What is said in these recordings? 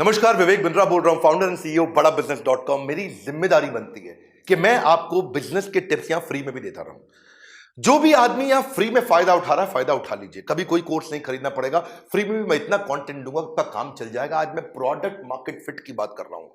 नमस्कार, विवेक बिंद्रा बोल रहा हूं, फाउंडर एंड सीईओ बड़ा बिजनेस डॉट कॉम। मेरी जिम्मेदारी बनती है कि मैं आपको बिजनेस के टिप्स यहां फ्री में भी देता रहूं। जो भी आदमी यहां फ्री में फायदा उठा रहा है, फायदा उठा लीजिए। कभी कोई कोर्स नहीं खरीदना पड़ेगा, फ्री में भी मैं इतना कंटेंट दूंगा आपका काम चल जाएगा। आज मैं प्रोडक्ट मार्केट फिट की बात कर रहा हूं।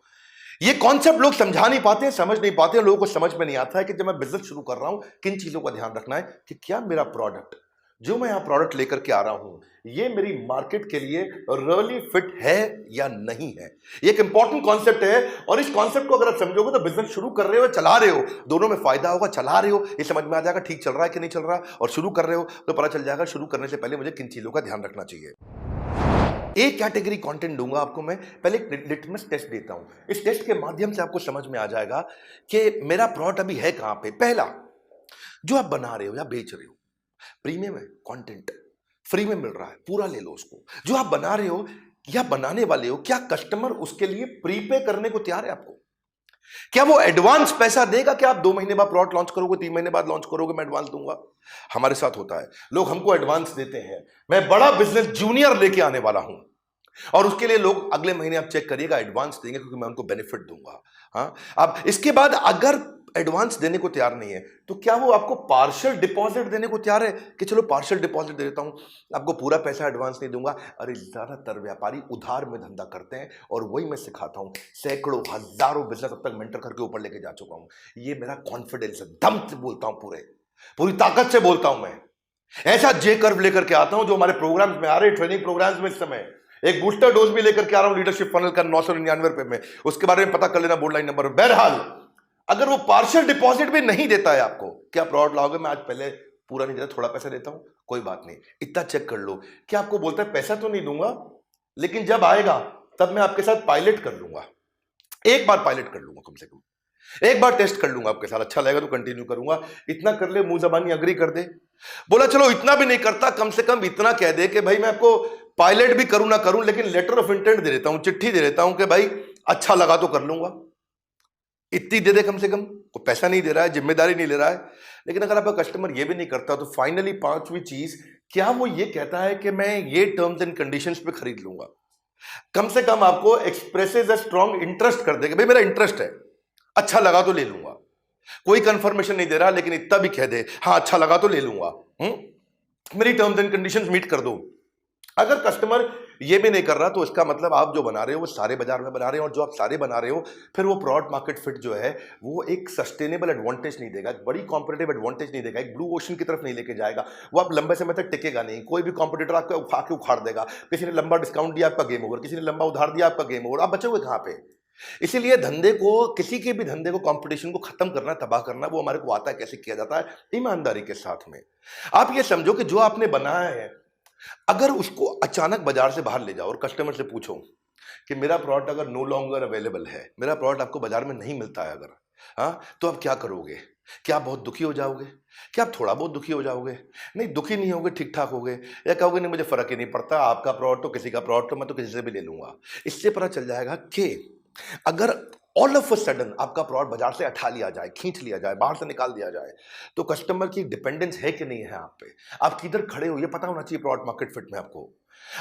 ये कॉन्सेप्ट लोग समझा नहीं पाते हैं, समझ नहीं पाते हैं। लोगों को समझ में नहीं आता है कि जब मैं बिजनेस शुरू कर रहा हूं, किन चीजों का ध्यान रखना है कि क्या मेरा प्रोडक्ट, जो मैं यहां प्रोडक्ट लेकर के आ रहा हूं, ये मेरी मार्केट के लिए रियली फिट है या नहीं है। ये एक इंपॉर्टेंट कॉन्सेप्ट है और इस कॉन्सेप्ट को अगर आप समझोगे तो बिजनेस शुरू कर रहे हो, चला रहे हो, दोनों में फायदा होगा। चला रहे हो ये समझ में आ जाएगा ठीक चल रहा है कि नहीं चल रहा, और शुरू कर रहे हो तो पता चल जाएगा शुरू करने से पहले मुझे किन चीजों का ध्यान रखना चाहिए। एक कैटेगरी कंटेंट दूंगा आपको मैं, पहले एक लिटमस टेस्ट देता हूं। इस टेस्ट के माध्यम से आपको समझ में आ जाएगा कि मेरा प्रोडक्ट अभी है कहां पे। पहला, जो आप बना रहे हो या बेच रहे हो, प्रीमियम है, कंटेंट फ्री में मिल रहा है, पूरा ले लो उसको। जो आप बना रहे हो या बनाने वाले हो, क्या कस्टमर उसके लिए प्रीपे करने को तैयार है आपको? क्या वो एडवांस पैसा देगा? क्या आप 2 महीने बाद प्रोडक्ट लॉन्च करोगे, 3 महीने बाद लॉन्च करोगे, मैं एडवांस दूंगा? हमारे साथ होता है, लोग हमको एडवांस देते हैं। मैं बड़ा बिजनेस जूनियर लेके आने वाला हूं और उसके लिए लोग अगले महीने आप चेक करिएगा एडवांस देंगे, क्योंकि मैं उनको बेनिफिट दूंगा। हाँ, अब इसके बाद अगर एडवांस देने को तैयार नहीं है तो क्या वो आपको पार्शियल डिपॉजिट देने को तैयार है कि चलो पार्शियल डिपॉजिट दे देता हूं, आपको पूरा पैसा एडवांस नहीं दूंगा? अरे ज्यादातर व्यापारी उधार में धंधा करते हैं और वही मैं सिखाता हूं। सैकड़ों हजारों बिजनेस अब तक मेंटर करके ऊपर लेके जा चुका हूं। ये मेरा कॉन्फिडेंस है, दम से बोलता हूं, पूरी ताकत से बोलता हूं। मैं ऐसा जे कर्व लेकर के आता हूं जो हमारे प्रोग्राम्स में आ रहे, ट्रेनिंग प्रोग्राम्स में इस समय एक बूस्टर डोज भी लेकर के आ रहा हूं लीडरशिप फनल का 999 रुपए में। उसके बारे में पता कर लेना, बोर्ड लाइन नंबर। बहरहाल, अगर वो पार्शियल डिपॉजिट भी नहीं देता है आपको, क्या प्रोडक्ट लाओगे? मैं आज पहले पूरा नहीं देता, थोड़ा पैसा देता हूं, कोई बात नहीं, इतना चेक कर लो। क्या आपको बोलता है पैसा तो नहीं दूंगा, लेकिन जब आएगा तब मैं आपके साथ पायलट कर लूंगा, एक बार पायलट कर लूंगा, कम से कम एक बार टेस्ट कर लूंगा आपके साथ, अच्छा लगेगा तो कंटिन्यू करूंगा। इतना कर ले, मुंह जबानी अग्री कर दे। बोला चलो इतना भी नहीं करता, कम से कम इतना कह दे कि भाई मैं आपको पायलट भी करूं ना करूं, लेकिन लेटर ऑफ इंटेंट दे देता हूं, चिट्ठी दे देता हूं कि भाई अच्छा लगा तो कर लूंगा। इतनी दे दे कम से कम। कोई पैसा नहीं दे रहा है, जिम्मेदारी नहीं ले रहा है। लेकिन अगर आपका कस्टमर ये भी नहीं करता तो फाइनली पांचवी चीज, क्या वो ये कहता है कि मैं ये टर्म्स एंड कंडीशंस पे खरीद लूंगा? कम से कम आपको एक्सप्रेसेस अ स्ट्रॉन्ग इंटरेस्ट कर देगा, भाई मेरा इंटरेस्ट है, अच्छा लगा तो ले लूंगा। कोई कंफर्मेशन नहीं दे रहा, लेकिन इतना भी कह दे हाँ अच्छा लगा तो ले लूंगा, मेरी टर्म्स एंड कंडीशंस मीट कर दो। अगर कस्टमर ये भी नहीं कर रहा तो इसका मतलब आप जो बना रहे हो वो सारे बाजार में बना रहे हो, और जो आप सारे बना रहे हो फिर वो प्रोडक्ट मार्केट फिट जो है वो एक सस्टेनेबल एडवांटेज नहीं देगा, एक बड़ी कॉम्पिटेटिव एडवांटेज नहीं देगा, एक ब्लू ओशन की तरफ नहीं लेके जाएगा। वो आप लंबे समय तक टिकेगा नहीं। कोई भी कॉम्पिटिटर आपको उठा के उखाड़ देगा। किसी ने लंबा डिस्काउंट दिया, आपका गेम ओवर। किसी ने लंबा उधार दिया, आपका गेम ओवर। आप बचोगे कहां पे? इसीलिए धंधे को, किसी के भी धंधे को, कंपटीशन को खत्म करना, तबाह करना, वो हमारे को आता है। कैसे किया जाता है? ईमानदारी के साथ में। आप ये समझो कि जो आपने बनाया है, अगर उसको अचानक बाजार से बाहर ले जाओ और कस्टमर से पूछो कि मेरा प्रोडक्ट अगर नो लॉन्गर अवेलेबल है, मेरा प्रोडक्ट आपको बाजार में नहीं मिलता है अगर, हाँ, तो आप क्या करोगे? क्या आप बहुत दुखी हो जाओगे? क्या आप थोड़ा बहुत दुखी हो जाओगे? नहीं, दुखी नहीं होगे, ठीक ठाक होगे, या कहोगे नहीं मुझे फर्क ही नहीं पड़ता, आपका प्रोडक्ट तो किसी का प्रोडक्ट तो मैं तो किसी से भी ले लूंगा। इससे पता चल जाएगा कि अगर ऑल ऑफ अ सडन आपका प्रोडक्ट बाजार से हटा लिया जाए, खींच लिया जाए, बाहर से निकाल दिया जाए, तो कस्टमर की डिपेंडेंस है कि नहीं है आप पे, आप किधर खड़े हो, ये पता होना चाहिए प्रोडक्ट मार्केट फिट में आपको।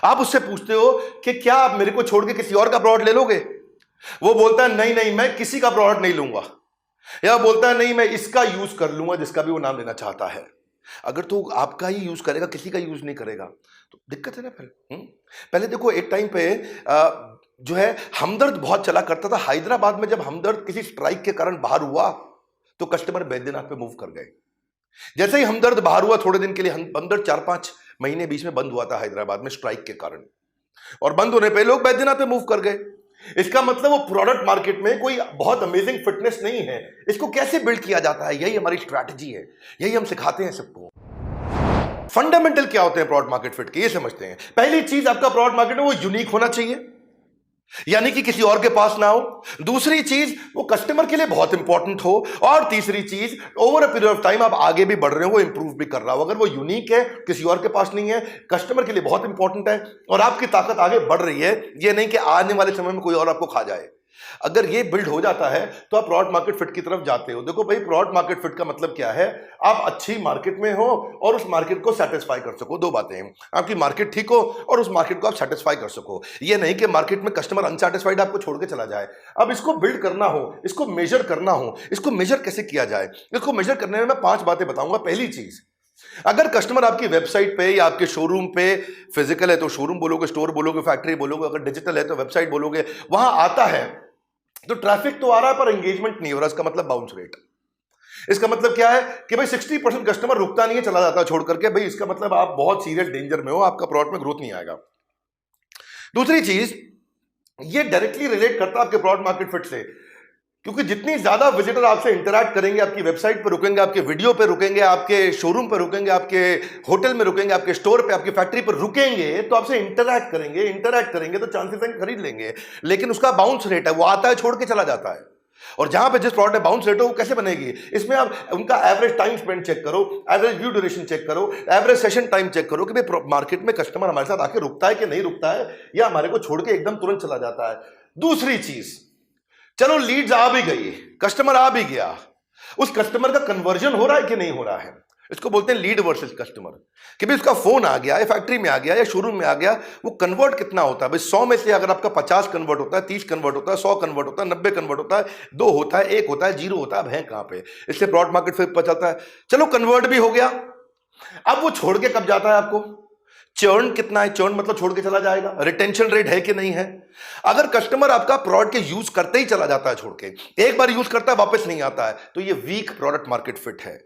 आप उससे पूछते हो कि क्या आप मेरे को छोड़ के किसी और का प्रोडक्ट ले लोगे? वो बोलता है नहीं नहीं, मैं किसी का प्रोडक्ट नहीं लूंगा, या बोलता है नहीं मैं इसका यूज कर लूंगा, जिसका भी वो नाम लेना चाहता है। अगर तो आपका ही यूज करेगा, किसी का यूज नहीं करेगा, तो दिक्कत है ना फिर। पहले देखो, एक टाइम पे जो है हमदर्द बहुत चला करता था। हैदराबाद में जब हमदर्द किसी स्ट्राइक के कारण बाहर हुआ तो कस्टमर बैद्यनाथ पे मूव कर गए। जैसे ही हमदर्द बाहर हुआ, थोड़े दिन के लिए हमदर्द 4-5 महीने बीच में बंद हुआ था हैदराबाद में स्ट्राइक के कारण, और बंद होने पे लोग बैद्यनाथ पे मूव कर गए। इसका मतलब वो प्रोडक्ट मार्केट में कोई बहुत अमेजिंग फिटनेस नहीं है। इसको कैसे बिल्ड किया जाता है, यही हमारी स्ट्रैटेजी है, यही हम सिखाते हैं सबको। फंडामेंटल क्या होते हैं प्रोडक्ट मार्केट फिट के, ये समझते हैं। पहली चीज, आपका प्रोडक्ट मार्केट में वो यूनिक होना चाहिए, यानी कि किसी और के पास ना हो। दूसरी चीज, वो कस्टमर के लिए बहुत इंपॉर्टेंट हो। और तीसरी चीज, over a period of time आप आगे भी बढ़ रहे हो, वो इंप्रूव भी कर रहा हो। अगर वो यूनिक है, किसी और के पास नहीं है, कस्टमर के लिए बहुत इंपॉर्टेंट है, और आपकी ताकत आगे बढ़ रही है, ये नहीं कि आने वाले समय में कोई और आपको खा जाए। अगर ये बिल्ड हो जाता है तो आप प्रोडक्ट मार्केट फिट की तरफ जाते हो। देखो भाई, प्रोडक्ट मार्केट फिट का मतलब क्या है? आप अच्छी मार्केट में हो और उस मार्केट को सेटिस्फाई कर सको। दो बातें हैं, आपकी मार्केट ठीक हो और उस मार्केट को आप सेटिस्फाई कर सको। ये नहीं कि मार्केट में कस्टमर अनसेटिस्फाइड आपको छोड़ के चला जाए। अब इसको बिल्ड करना हो, इसको मेजर करना हो, इसको मेजर कैसे किया जाए? इसको मेजर करने में मैं 5 बातें बताऊंगा। पहली चीज, अगर कस्टमर आपकी वेबसाइट पे या आपके शोरूम पे, फिजिकल है तो शोरूम बोलोगे, स्टोर बोलोगे, फैक्ट्री बोलोगे, अगर डिजिटल है तो वेबसाइट बोलोगे, वहां आता है तो ट्रैफिक तो आ रहा है पर एंगेजमेंट नहीं हो रहा। इसका मतलब बाउंस रेट। इसका मतलब क्या है कि भाई 60% कस्टमर रुकता नहीं है, चला जाता है छोड़ करके। भाई इसका मतलब आप बहुत सीरियस डेंजर में हो, आपका प्रोडक्ट में ग्रोथ नहीं आएगा। दूसरी चीज, ये डायरेक्टली रिलेट करता है आपके प्रोडक्ट मार्केट फिट से, क्योंकि जितनी ज्यादा विजिटर आपसे इंटरैक्ट करेंगे, आपकी वेबसाइट पर रुकेंगे, आपके वीडियो पे रुकेंगे, आपके शोरूम पे रुकेंगे, आपके होटल में रुकेंगे, आपके स्टोर पे, आपकी फैक्ट्री पर रुकेंगे, तो आपसे इंटरैक्ट करेंगे तो चांसेस हैं खरीद लेंगे। लेकिन उसका बाउंस रेट है, वो आता है छोड़ के चला जाता है। और जहां पे जिस प्रोडक्ट में बाउंस रेट हो, वो कैसे बनेगी? इसमें आप उनका एवरेज टाइम स्पेंड चेक करो, एवरेज व्यू ड्यूरेशन चेक करो, एवरेज सेशन टाइम चेक करो कि भाई मार्केट में कस्टमर हमारे साथ आके रुकता है कि नहीं रुकता है, या हमारे को छोड़ के एकदम तुरंत चला जाता है। दूसरी चीज, चलो लीड्स आ भी गई, कस्टमर आ भी गया, उस कस्टमर का कन्वर्जन हो रहा है कि नहीं हो रहा है? इसको बोलते हैं लीड वर्सेस कस्टमर। कि भाई उसका फोन आ गया, या फैक्ट्री में आ गया, या शोरूम में आ गया, वो कन्वर्ट कितना होता है? भाई 100 में से अगर आपका 50 कन्वर्ट होता है, 30 कन्वर्ट होता है, 100 कन्वर्ट होता है, 90 कन्वर्ट होता है, 2 होता है, 1 होता है, 0 होता है, अब है कहां पे? इससे प्रोडक्ट मार्केट फिट पता चलता है। चलो कन्वर्ट भी हो गया, अब वो छोड़ के कब जाता है आपको? चर्न कितना है? चर्न मतलब छोड़ के चला जाएगा। रिटेंशन रेट है कि नहीं है? अगर कस्टमर आपका प्रोडक्ट के यूज करते ही चला जाता है छोड़ के, एक बार यूज करता है वापस नहीं आता है, तो ये वीक प्रोडक्ट मार्केट फिट है।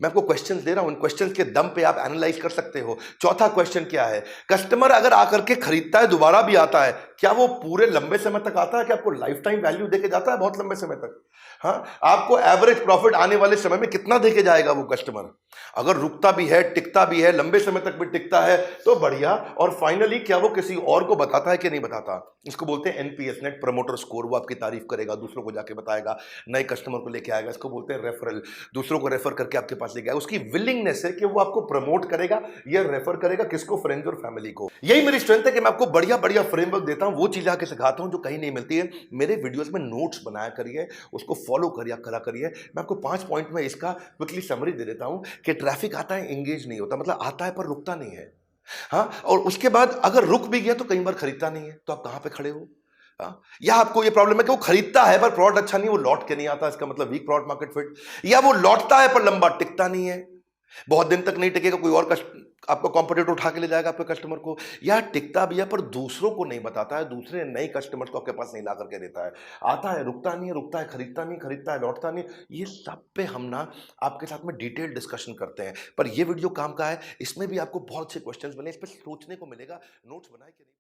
मैं आपको क्वेश्चंस दे रहा हूं, इन क्वेश्चंस के दम पे आप एनालाइज कर सकते हो। चौथा क्वेश्चन क्या है? कस्टमर अगर आकर के खरीदता है, दोबारा भी आता है, क्या वो पूरे लंबे समय तक आता है कि आपको लाइफ टाइम वैल्यू देके जाता है बहुत लंबे समय तक? हाँ, आपको एवरेज प्रॉफिट आने वाले समय में कितना देके जाएगा वो कस्टमर? अगर रुकता भी है, टिकता भी है, लंबे समय तक भी टिकता है तो बढ़िया। और फाइनली क्या वो किसी और को बताता है कि नहीं बताता? इसको बोलते हैं एनपीएस, नेट प्रमोटर स्कोर। वो आपकी तारीफ करेगा, दूसरों को जाके बताएगा, नए कस्टमर को लेके आएगा। इसको बोलते हैं रेफरल, दूसरों को रेफर करके आपके पास लेके आएगा। उसकी विलिंगनेस है कि वो आपको प्रमोट करेगा या रेफर करेगा, किसको? फ्रेंड्स और फैमिली को। यही मेरी स्ट्रेंथ है कि मैं आपको बढ़िया बढ़िया फ्रेमवर्क देता हूं, वो चीजें आके सिखाता हूं जो कहीं नहीं मिलती है। मेरे वीडियोस में नोट्स बनाया करिए, उसको फॉलो करा करिए। मैं आपको 5 पॉइंट में इसका क्विकली समरी दे देता हूं कि ट्रैफिक आता है, एंगेज नहीं होता, मतलब आता है पर रुकता नहीं है। हाँ, और उसके बाद अगर रुक भी गया तो कई बार खरीदता नहीं है, तो आप कहां पे खड़े हो? हाँ? या आपको ये प्रॉब्लम है कि वो खरीदता है पर प्रोडक्ट अच्छा नहीं, वो लौट के नहीं आता, इसका मतलब वीक प्रोडक्ट मार्केट फिट। या वो लौटता है पर लंबा टिकता नहीं है, बहुत दिन तक नहीं टिकेगा, कोई और आपका कॉम्पिटिटर उठा के ले जाएगा आपके कस्टमर को। या टिकता भी है पर दूसरों को नहीं बताता है, दूसरे नए कस्टमर्स को आपके पास नहीं ला करके देता है। आता है, रुकता नहीं है, रुकता है, खरीदता नहीं, खरीदता है, लौटता नहीं। ये सब पे हम ना आपके साथ में डिटेल डिस्कशन करते हैं। पर ये वीडियो काम का है, इसमें भी आपको बहुत अच्छे क्वेश्चंस मिले, इस पर सोचने को मिलेगा। नोट्स बनाए कि नहीं?